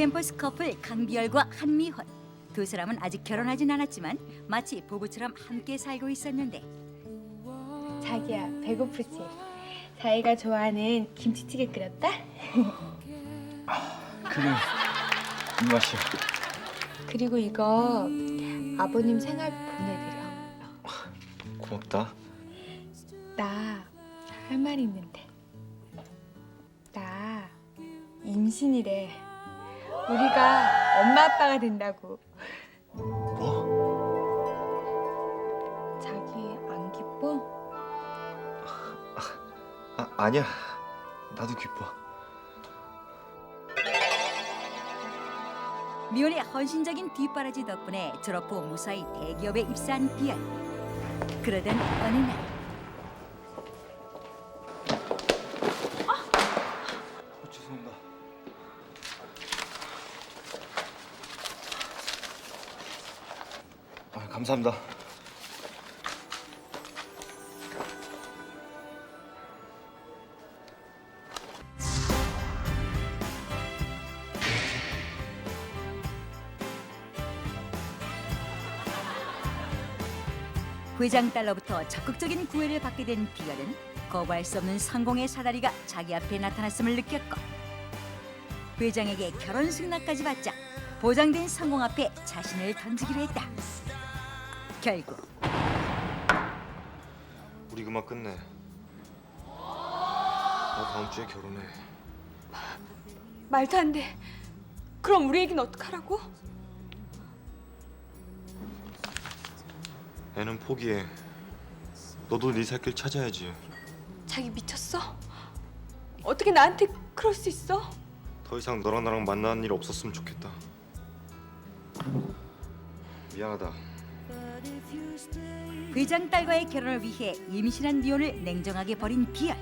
캠퍼스 커플 강비열과 한미헌. 두 사람은 아직 결혼하진 않았지만 마치 부부처럼 함께 살고 있었는데 자기야, 배고프지? 자기가 좋아하는 김치찌개 끓였다? 그래, 이 맛이야. 그리고 이거 아버님 생활 보내드려. 고맙다. 나 할 말 있는데. 나 임신이래. 우리가 엄마 아빠가 된다고. 뭐? 자기 안 기뻐? 아니야. 나도 기뻐. 미혼의 헌신적인 뒷바라지 덕분에 졸업 후 무사히 대기업에 입사한 비열. 그러던 어느 날 죄송합니다. 감사합니다. 회장 딸로부터 적극적인 구애를 받게 된 비열은 거부할 수 없는 성공의 사다리가 자기 앞에 나타났음을 느꼈고 회장에게 결혼 승낙까지 받자 보장된 성공 앞에 자신을 던지기로 했다. 결국 우리 그만 끝내. 너 다음 주에 결혼해. 말도 안 돼. 그럼 우리 애기는 어떡하라고? 애는 포기해. 너도 네 살 길 찾아야지. 자기 미쳤어? 어떻게 나한테 그럴 수 있어? 더 이상 너랑 나랑 만나는 일 없었으면 좋겠다. 미안하다. 회장 딸과의 결혼을 위해 임신한 미혼을 냉정하게 버린 비열.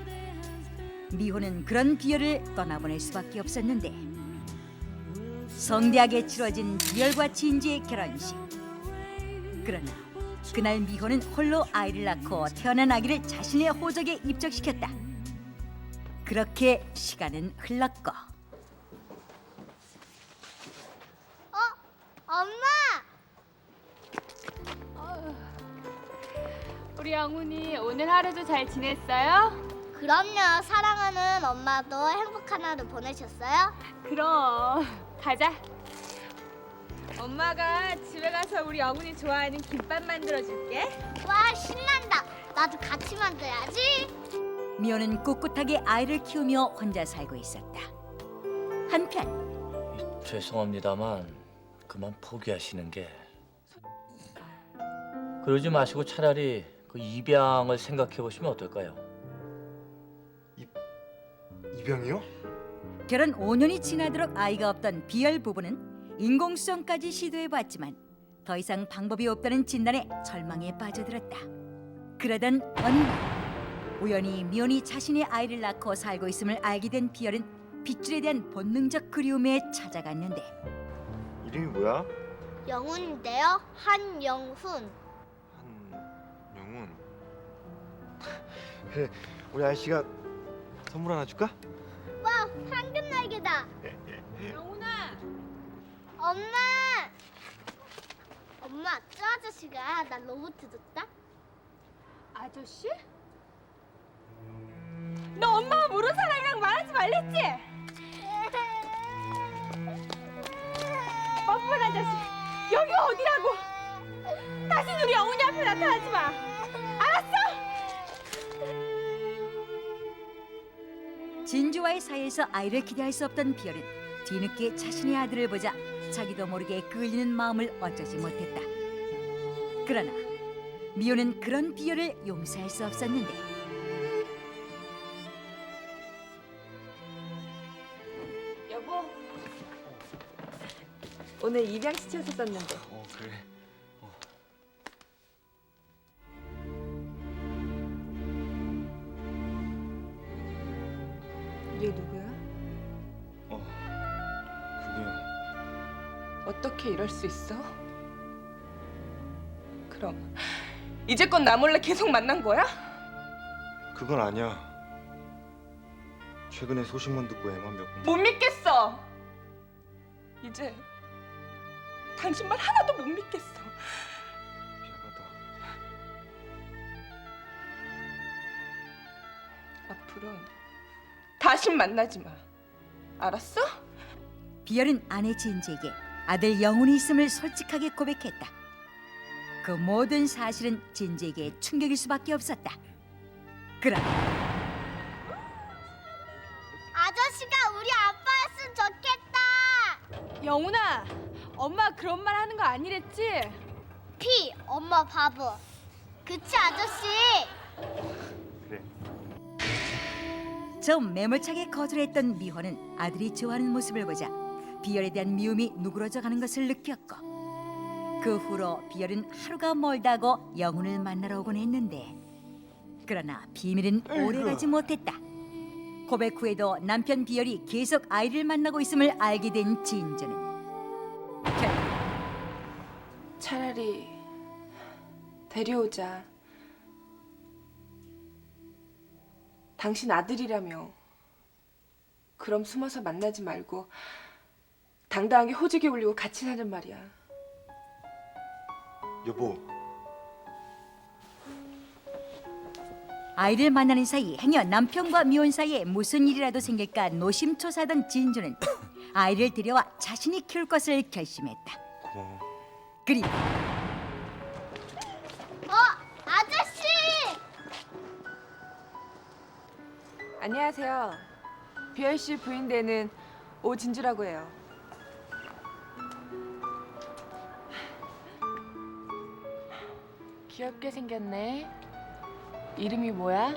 미혼은 그런 비열을 떠나보낼 수밖에 없었는데 성대하게 치러진 비열과 진지의 결혼식. 그러나 그날 미혼은 홀로 아이를 낳고 태어난 아기를 자신의 호적에 입적시켰다. 그렇게 시간은 흘렀고 엄마! 우리 영훈이 오늘 하루도 잘 지냈어요? 그럼요. 사랑하는 엄마도 행복한 하루 보내셨어요? 그럼 가자. 엄마가 집에 가서 우리 영훈이 좋아하는 김밥 만들어줄게. 와, 신난다. 나도 같이 만들어야지. 미혼은 꿋꿋하게 아이를 키우며 혼자 살고 있었다. 한편 죄송합니다만 그만 포기하시는 게 그러지 마시고 차라리 그 입양을 생각해 보시면 어떨까요? 입양이요? 결혼 5년이 지나도록 아이가 없던 비열 부부는 인공수정까지 시도해봤지만 더 이상 방법이 없다는 진단에 절망에 빠져들었다. 그러던 어느 날 우연히 미혼이 자신의 아이를 낳고 살고 있음을 알게 된 비열은 빗줄에 대한 본능적 그리움에 찾아갔는데 이름이 뭐야? 영훈인데요. 한영훈. 한영훈. 그래, 우리 아저씨가 선물 하나 줄까? 와, 황금 날개다. 영훈아. 엄마! 엄마, 저 아저씨가 나 로봇 줬다. 아저씨? 너 엄마가 모르는 사람이랑 말하지 말랬지? 뻔뻔한 아저씨. 여기가 어디라고? 다시 우리 영훈이 앞에 나타나지 마. 알았어? 진주와의 사이에서 아이를 기대할 수 없던 비열은 뒤늦게 자신의 아들을 보자 자기도 모르게 끌리는 마음을 어쩌지 못했다. 그러나 미호는 그런 비열을 용서할 수 없었는데 여보, 오늘 입양 시켜서 썼는데. 그래. 얘 누구야? 그게 어떻게 이럴 수 있어? 그럼 이제껏 나 몰래 계속 만난 거야? 그건 아니야. 최근에 소식만 듣고 애만 몇 번. 못 믿겠어. 이제 당신 말 하나도 못 믿겠어. 미안하다. 앞으로는 다신 만나지 마. 알았어? 비열은 아내 진지에게 아들 영훈이 있음을 솔직하게 고백했다. 그 모든 사실은 진지에게 충격일 수밖에 없었다. 그러나 아저씨가 우리 아빠였으면 좋겠다. 영훈아, 엄마 그런 말 하는 거 아니랬지? 피, 엄마 바보. 그치 아저씨? 그래. 좀 매몰차게 거절했던 미화는 아들이 좋아하는 모습을 보자 비열에 대한 미움이 누그러져 가는 것을 느꼈고, 그 후로 비열은 하루가 멀다고 영훈을 만나러 오곤 했는데, 그러나 비밀은 오래가지 못했다. 고백 후에도 남편 비열이 계속 아이를 만나고 있음을 알게 된 진주는 결국 차라리 데려오자. 당신 아들이라며. 그럼 숨어서 만나지 말고 당당하게 호적에 올리고 같이 사는 말이야. 여보, 아이를 만나는 사이 행여 남편과 미혼 사이에 무슨 일이라도 생길까 노심초사하던 진주는 아이를 데려와 자신이 키울 것을 결심했다. 고마워. 그리고 아저씨! 안녕하세요. 비열 씨 부인 되는 오진주라고 해요. 귀엽게 생겼네. 이름이 뭐야?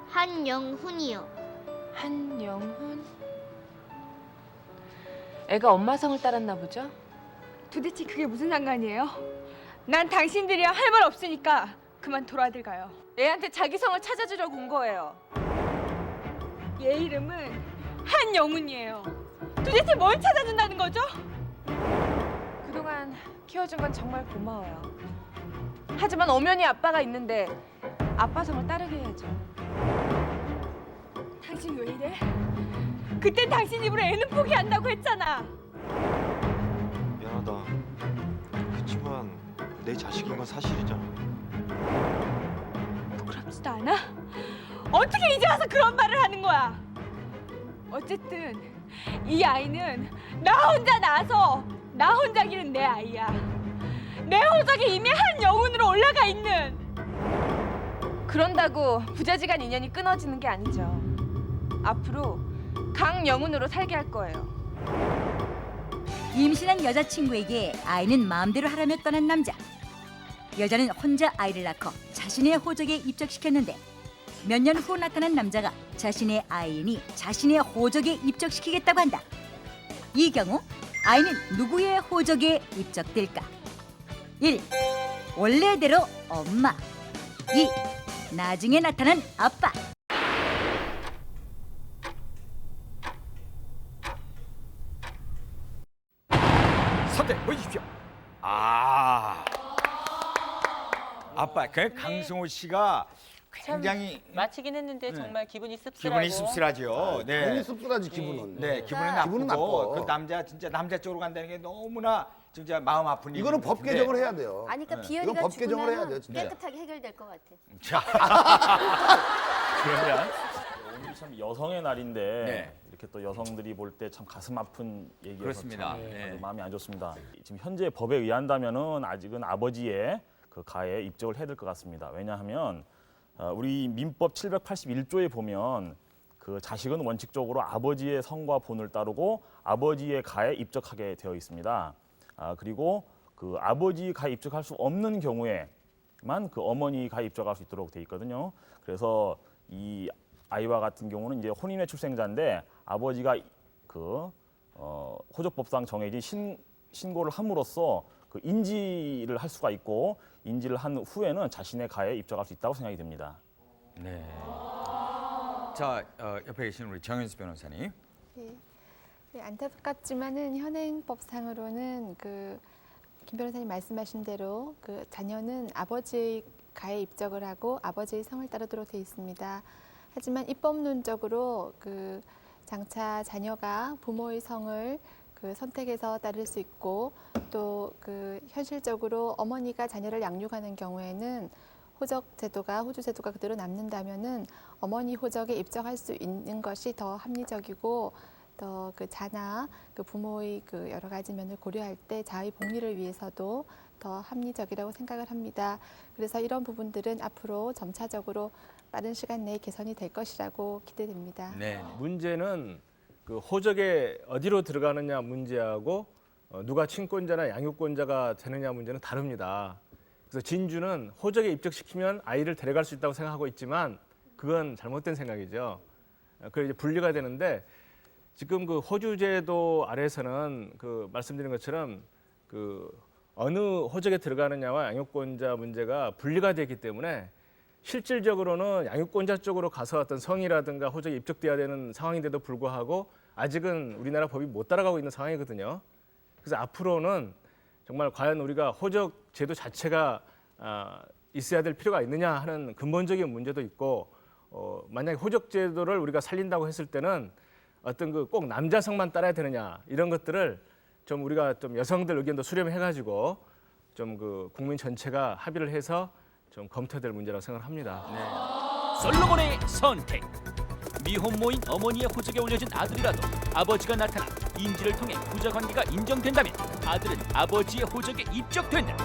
한영훈이요. 한영훈. 애가 엄마 성을 따랐나 보죠? 도대체 그게 무슨 상관이에요? 난 당신들이랑 할 말 없으니까 그만 돌아들 가요. 애한테 자기 성을 찾아주려고 온 거예요. 얘 이름은 한영훈이에요. 도대체 뭘 찾아준다는 거죠? 그동안 키워준 건 정말 고마워요. 하지만 엄연히 아빠가 있는데 아빠 성을 따르게 해야죠. 당신 왜 이래? 그땐 당신 입으로 애는 포기한다고 했잖아. 미안하다. 그렇지만 내 자식인 건 사실이잖아. 부끄럽지도 않아? 어떻게 이제 와서 그런 말을 하는 거야? 어쨌든 이 아이는 나 혼자 낳아서 나 혼자 기른 내 아이야. 내 호적에 이미 한영훈으로 올라가 있는. 그런다고 부자지간 인연이 끊어지는 게 아니죠. 앞으로 강영훈으로 살게 할 거예요. 임신한 여자친구에게 아이는 마음대로 하라며 떠난 남자. 여자는 혼자 아이를 낳고 자신의 호적에 입적시켰는데, 몇 년 후 나타난 남자가 자신의 아이니 자신의 호적에 입적시키겠다고 한다. 이 경우 아이는 누구의 호적에 입적될까? 1. 원래대로 엄마. 2. 나중에 나타난 아빠. 선택 보여주십시오. 아빠 그 강승호 씨가 굉장히 마치긴 했는데 정말 기분이 씁쓸하고 기분이 씁쓸하죠. 네. 괜히 씁쓸하지 기분은. 네, 기분이 기분은 나쁘고 나빠. 그 남자 진짜 남자 쪽으로 간다는 게 너무나 진짜 마음 아픈 이거는 일인 것 법 같은데. 개정을 해야 돼요. 아니 그러니까 이건 비열이가 법 개정을 해야 돼요, 죽으면 진짜. 깨끗하게 해결될 것 같아. 자, 그러면 오늘 참 여성의 날인데 네. 이렇게 또 여성들이 볼 때 참 가슴 아픈 얘기여서 그렇습니다. 참 네. 아주 마음이 안 좋습니다. 지금 현재 법에 의한다면은 아직은 아버지의 그 가에 입적을 해야 될 것 같습니다. 왜냐하면 우리 민법 781조에 보면 그 자식은 원칙적으로 아버지의 성과 본을 따르고 아버지의 가에 입적하게 되어 있습니다. 그리고 그 아버지 가에 입적할 수 없는 경우에만 그 어머니 가에 입적할 수 있도록 되어 있거든요. 그래서 이 아이와 같은 경우는 이제 혼인의 출생자인데 아버지가 그 호적법상 정해진 신고를 함으로써 그 인지를 할 수가 있고 인지를 한 후에는 자신의 가에 입적할 수 있다고 생각이 됩니다. 네. 자, 옆에 계신 우리 정현수 변호사님. 네, 안타깝지만은 현행법상으로는 김 변호사님 말씀하신 대로 그 자녀는 아버지의 가에 입적을 하고 아버지의 성을 따르도록 되어 있습니다. 하지만 입법론적으로 장차 자녀가 부모의 성을 그 선택에서 따를 수 있고 또 그 현실적으로 어머니가 자녀를 양육하는 경우에는 호적 제도가 호주 제도가 그대로 남는다면은 어머니 호적에 입적할 수 있는 것이 더 합리적이고 더 그 자나 그 부모의 그 여러 가지 면을 고려할 때 자의 복리를 위해서도 더 합리적이라고 생각을 합니다. 그래서 이런 부분들은 앞으로 점차적으로 빠른 시간 내에 개선이 될 것이라고 기대됩니다. 네. 문제는 그 호적에 어디로 들어가느냐 문제하고 누가 친권자나 양육권자가 되느냐 문제는 다릅니다. 그래서 진주는 호적에 입적시키면 아이를 데려갈 수 있다고 생각하고 있지만 그건 잘못된 생각이죠. 그래서 이제 분리가 되는데 지금 그 호주 제도 아래에서는 그 말씀드린 것처럼 그 어느 호적에 들어가느냐와 양육권자 문제가 분리가 되기 때문에 실질적으로는 양육권자 쪽으로 가서 어떤 성이라든가 호적에 입적돼야 되는 상황인데도 불구하고 아직은 우리나라 법이 못 따라가고 있는 상황이거든요. 그래서 앞으로는 정말 과연 우리가 호적 제도 자체가 있어야 될 필요가 있느냐 하는 근본적인 문제도 있고 만약에 호적 제도를 우리가 살린다고 했을 때는 어떤 그 꼭 남자성만 따라야 되느냐 이런 것들을 좀 우리가 좀 여성들 의견도 수렴해가지고 좀 그 국민 전체가 합의를 해서 좀 검토될 문제라고 생각합니다. 솔로몬의 선택. 미혼모인 어머니의 호적에 올려진 아들이라도 아버지가 나타나 인지를 통해 부자 관계가 인정된다면 아들은 아버지의 호적에 입적된다.